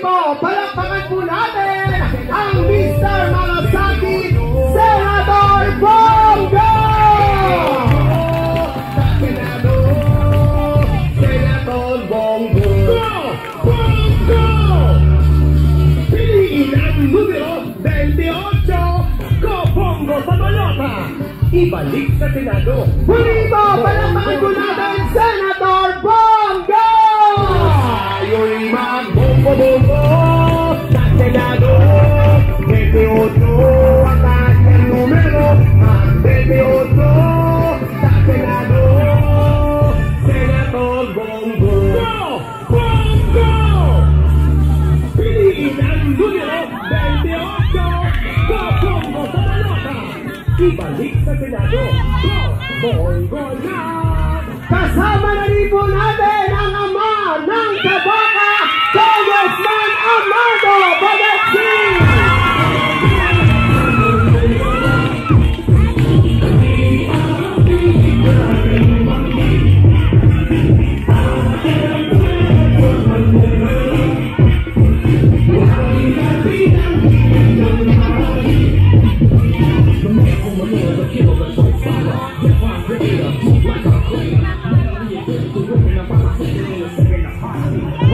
po, palakpakan po natin ang Mr. Malasakit, Senador Bongo! Senador Bongo! Bongo! Piliin ang numero 28, Go Bongo sa Toyota! Ibalik sa Senado. Muli po, palakpakan po natin, Senador Bongo! Ayo'y mag-bongo-bongo sa Senado. 28 ang kanyang numero. Ang 28 sa Senado. Senador Bongo. Go! Bongo! Piliin ang numero 28. Go Bongo sa Toyota. Ibalik sa Senado. Go! Bongo na! Kasama na rin po natin ang ama ng Tabaka, Congressman Amado Badatsing!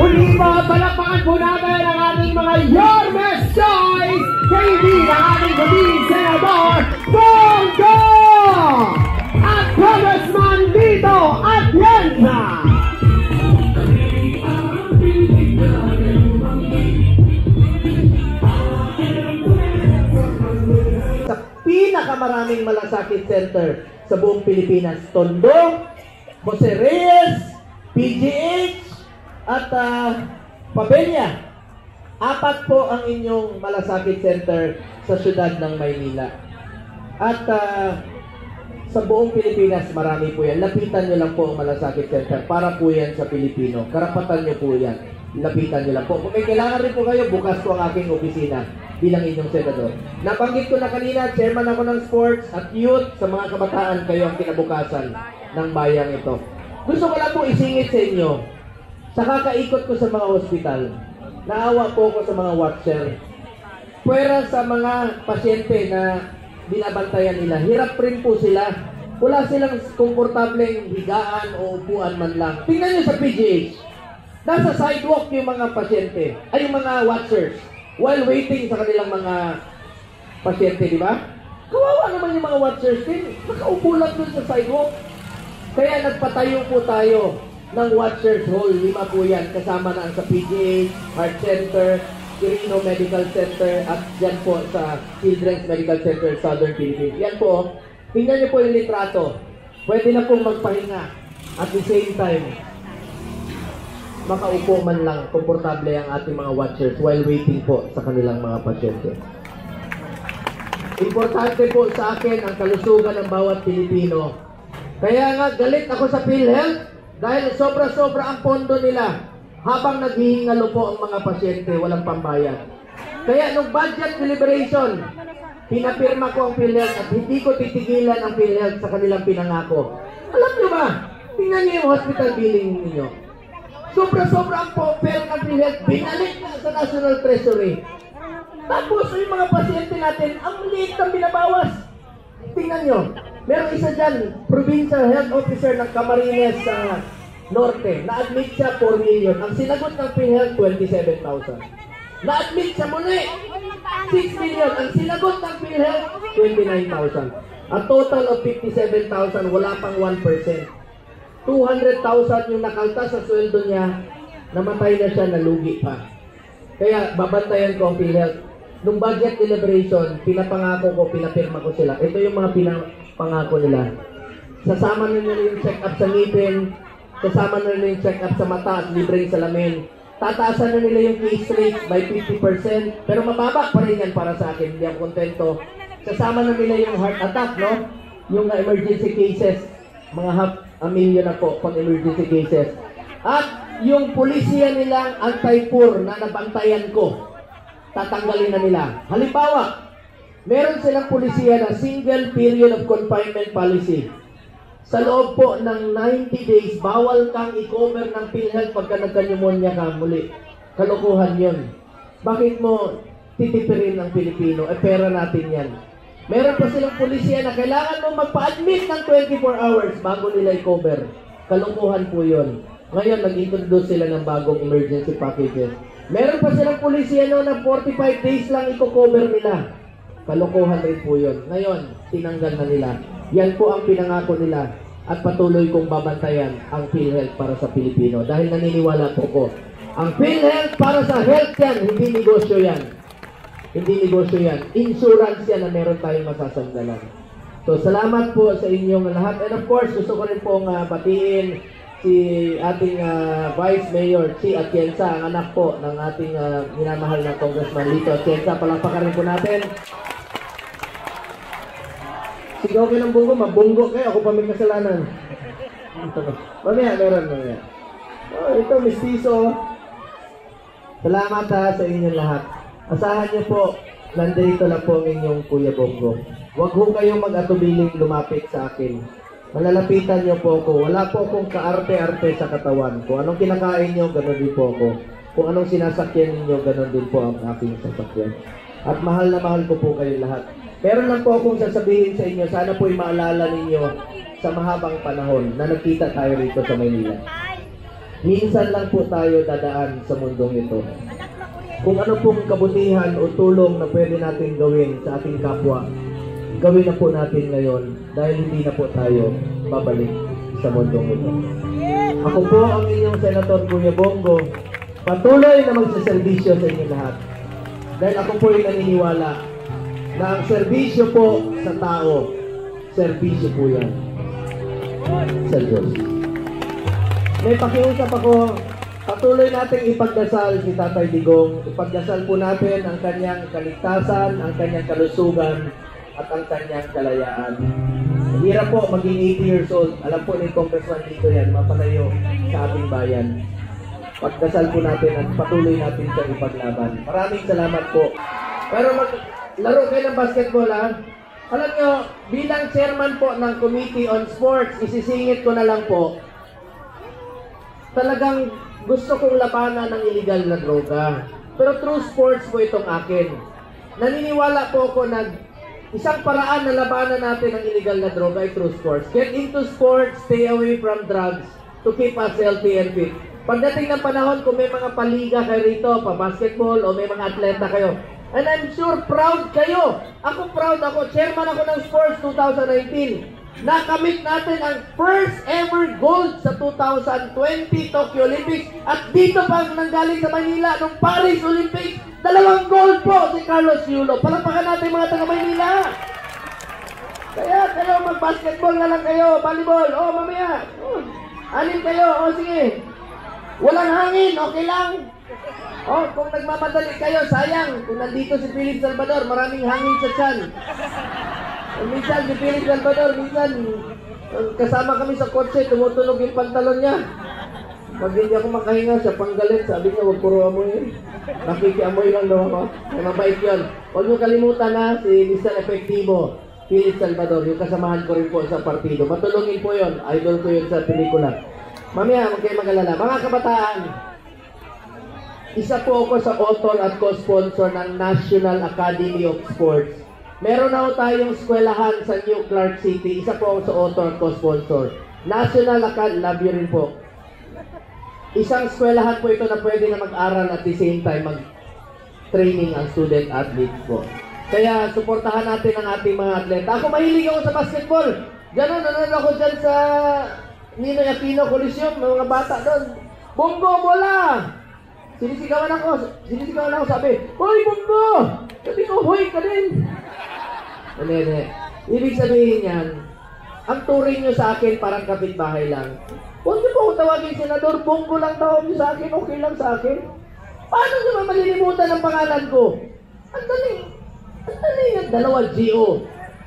Muli po, palakpakan po natin ang ating mga Yormes Choice, kaibigan ng ating gating Senador Bongo at Congressman Lito Atienza. Sa pinakamaraming malasakit center sa buong Pilipinas, Tondo, Jose Reyes, PGH, at Pabella. 4 po ang inyong malasakit center sa syudad ng Maynila. At sa buong Pilipinas, marami po yan. Lapitan nyo lang po ang malasakit center. Para po yan sa Pilipino. Karapatan nyo po yan. Lapitan nyo lang po. Kung may kailangan rin po kayo, bukas po ang aking opisina bilang inyong senador. Nabanggit ko na kanina, chairman ako ng sports at youth. Sa mga kabataan, kayo ang kinabukasan ng bayang ito. Gusto ko lang po isingit sa inyo. Sa kakaikot ko sa mga hospital, naawa po ko sa mga watcher. Pwera sa mga pasyente na binabantayan nila, hirap rin po sila. Wala silang komportableng higaan o upuan man lang. Tingnan nyo sa PGH. Nasa sidewalk yung mga pasyente, ay yung mga watchers, while waiting sa kanilang mga pasyente, di ba? Kawawa naman yung mga watchers din. Nakaupo lang dun sa sidewalk. Kaya nagpatayo po tayo ng Watchers Hall. 5 po yan. Kasama na ang sa PGH, Heart Center, Quirino Medical Center, at yan po sa Children's Medical Center, Southern Philippines. Yan po. Tingnan niyo po yung litrato. Pwede na pong magpahinga. At the same time, makaupo man lang, komportable ang ating mga watchers while waiting po sa kanilang mga pasyente. Importante po sa akin ang kalusugan ng bawat Pilipino. Kaya nga, galit ako sa PhilHealth dahil sobra-sobra ang pondo nila habang naghihingalo po ang mga pasyente, walang pambayad. Kaya nung budget deliberation, pinapirma ko ang PhilHealth at hindi ko titigilan ang PhilHealth sa kanilang pinangako. Alam nyo ba? Tingnan nyo yung hospital billing ninyo. Sobra-sobra ang pera ng PhilHealth, binalik na sa National Treasury. Tapos yung mga pasyente natin, ang liit ang binabawas. Tingnan nyo, meron isa dyan, Provincial Health Officer ng Camarines sa Norte. Na-admit siya 4 million. Ang sinagot ng PhilHealth, 27,000. Na-admit siya muli, 6 million. Ang sinagot ng PhilHealth, 29,000. A total of 57,000, wala pang 1%. 200,000 yung nakaltas sa sweldo niya, namatay na siya, nalugi pa. Kaya babantayan ko ang PhilHealth. Nung budget deliberation, pinapangako ko, pinapirma ko sila. Ito yung mga pinapangako nila. Sasama na nila yung check-up sa ngipin, kasama na nila yung check-up sa mata at libreng salamin. Tataasan na nila yung case rate by 50%, pero mababa pa rin yan para sa akin. Hindi ako kontento. Kasama na nila yung heart attack, no? Yung emergency cases, mga half a million na po pang emergency cases. At yung pulisya nilang anti-poor na nabantayan ko, tatanggalin na nila. Halimbawa, meron silang pulisya na single period of confinement policy. Sa loob po ng 90 days, bawal kang i-cover ng PhilHealth pagka nagka-pneumonia ka muli. Kalokohan yun. Bakit mo titipirin ng Pilipino? Pera natin yan. Meron pa silang pulisya na kailangan mo magpa-admit ng 24 hours bago nila i-cover. Kalungkuhan po yun. Ngayon, nag-introduce sila ng bagong emergency packages. Meron pa silang pulisya na 45 days lang i-cover nila. Kalungkuhan rin po yun. Ngayon, tinanggal na nila. Yan po ang pinangako nila. At patuloy kong babantayan ang PhilHealth para sa Pilipino. Dahil naniniwala po ko, ang PhilHealth para sa health yan, hindi negosyo yan. Hindi negosyo yan. Insurance yan na meron tayong masasandalan. So, salamat po sa inyong lahat. And of course, gusto ko rin pong batiin si ating Vice Mayor Chi Atienza, ang anak po ng ating minamahal na Congressman Lito Atienza. Palakpakan rin po natin. Sigaw kayo ng bunggo, mabunggo kayo. Ako pa may kasalanan. Mamaya, meron mamaya. Oh, ito, mistiso. Salamat sa inyong lahat. Asahan niyo po, nandito lang po ang inyong Kuya Bongo. Huwag ho kayong mag-atubiling lumapit sa akin. Malalapitan niyo po ako. Wala po akong kaarte-arte sa katawan. Kung anong kinakain niyo, gano'n din po ako. Kung anong sinasakyan niyo, gano'n din po ang aking sasakyan. At mahal na mahal ko po kayo lahat. Meron lang po akong sasabihin sa inyo, sana po'y maalala ninyo sa mahabang panahon na nagkita tayo rito sa Maynila. Minsan lang po tayo dadaan sa mundong ito. Kung ano pong kabutihan o tulong na pwede natin gawin sa ating kapwa, gawin na po natin ngayon dahil hindi na po tayo babalik sa mundong ito. Ako po ang inyong Senator Kuya Bongo, patuloy na magsaservisyo sa inyo lahat. Dahil ako po ay naniniwala na ang serbisyo po sa tao, serbisyo po yan sa Diyos. May pakiusap ako, patuloy nating ipagdasal si Tatay Digong. Ipagdasal po natin ang kanyang kaligtasan, ang kanyang kalusugan, at ang kanyang kalayaan. Hirap po maging 80 years old. Alam po ni Congressman dito yan, mapalayo sa ating bayan. Pagdasal po natin at patuloy natin sa ipaglaban. Maraming salamat po. Pero laro kayo ng basketball, ha? Alam nyo, bilang chairman po ng Committee on Sports, isisingit ko na lang po, talagang gusto kong labanan ng illegal na droga. Pero through sports po itong akin. Naniniwala po ako na isang paraan na labanan natin ang illegal na droga ay through sports. Get into sports, stay away from drugs to keep us healthy and fit. Pagdating ng panahon, kung may mga paliga kayo rito, pa-basketball o may mga atleta kayo, and I'm sure proud kayo. Ako proud ako. Chairman ako ng Sports 2019. Nakamit natin ang first ever gold sa 2020 Tokyo Olympics. At dito pa nanggaling sa Manila nung Paris Olympics, 2 gold po si Carlos Yulo. Palakpakan natin mga taga Manila. Kaya kayo mag-basketball na lang kayo, volleyball. O mamaya. Anin kayo. O sige. Walang hangin. Okay lang. Oh, kung nagmamadali kayo, sayang. Kung nandito si Philip Salvador, maraming hangin sa tiyan. Minsan si Philip Salvador, minsan kasama kami sa kotse, tumutunog yung pantalon niya. Pag hindi ako makahinga, siya panggalit, sabi niya, huwag puro amoy. Nakikiamoy lang daw ako. Kaya mabait yun. Huwag niyo kalimutan na si Mr. Efectivo, Philip Salvador, yung kasamahan ko rin po sa partido. Matulungin po yun. Idol ko yun sa pelikula. Mamaya, huwag kayo mag-alala. Mga kabataan, isa po ako sa author at co-sponsor ng National Academy of Sports. Meron na tayong eskwelahan sa New Clark City. Isa po ako sa author at co-sponsor. National Academy, love you rin po. Isang eskwelahan po ito na pwede na mag-aral at the same time mag-training ang student athletes po. Kaya suportahan natin ang ating mga atleta. Ako mahilig ako sa basketball. Ganon, nanonood ako dyan sa Ninoy Aquino Coliseum, mga bata doon. Bongo, bola! Sinisigawan ako, sabi, hoy, Bongo! Sabi ko, hoy ka din! Hindi. Ibig sabihin yan, ang turing nyo sa akin parang kapitbahay lang. Huwag niyo po akong tawagin senador, Bongo lang tawag niyo sa akin, okay lang sa akin. Paano niyo ba malilimutan ang pangalan ko? Ang daling yung 2 G.O.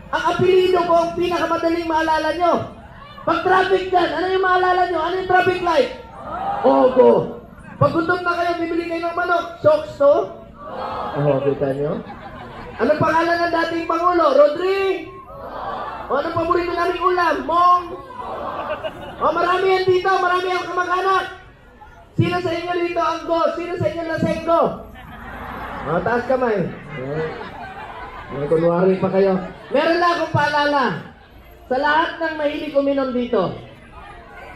Ang apelido ko, ang pinakamadaling maalala nyo. Pag traffic dyan, ano yung maalala nyo? Ano yung traffic light? Ogo. Pag gutom na kayo, bibili kayo ng manok. Shocks to? Kita nyo? Anong pangalan ng dating Pangulo? Rodri? O anong paborito naming ulam? Mong? O marami yan dito, marami ang kamag-anak. Sino sa inyo dito ang go? Sino sa inyo lasenggo? Taas kamay. May kunwari pa kayo. Meron lang akong paalala. Sa lahat ng mahilig uminom dito,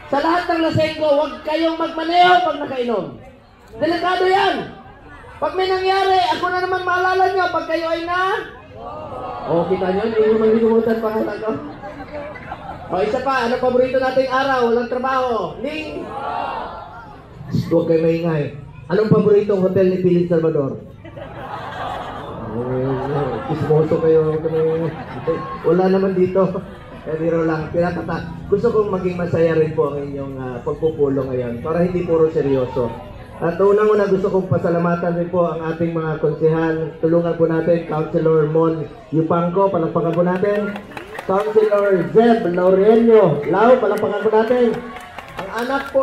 sa lahat ng lasenggo, huwag kayong magmaneho pag nakainom. Delikado yan. Pag may nangyari, ako na naman maalala nyo, pag kayo ay na... kita nyo, hindi nyo manginumutan pangalan ko. Isa pa, ano paborito nating araw? Walang trabaho. Ning... Huwag kayo maingay. Anong paboritong hotel ni Philip Salvador? Kismoso kayo. Wala naman dito. Biro lang. Gusto kong maging masaya rin po ang inyong pagpupulong ngayon para hindi puro seryoso. At unang-una gusto kong pasalamatan rin po ang ating mga konsehal. Tulungan po natin, Councilor Mon Yupangco, palakpakan po natin. Councilor Zeb Laureano Lau, palakpakan po natin. Ang anak po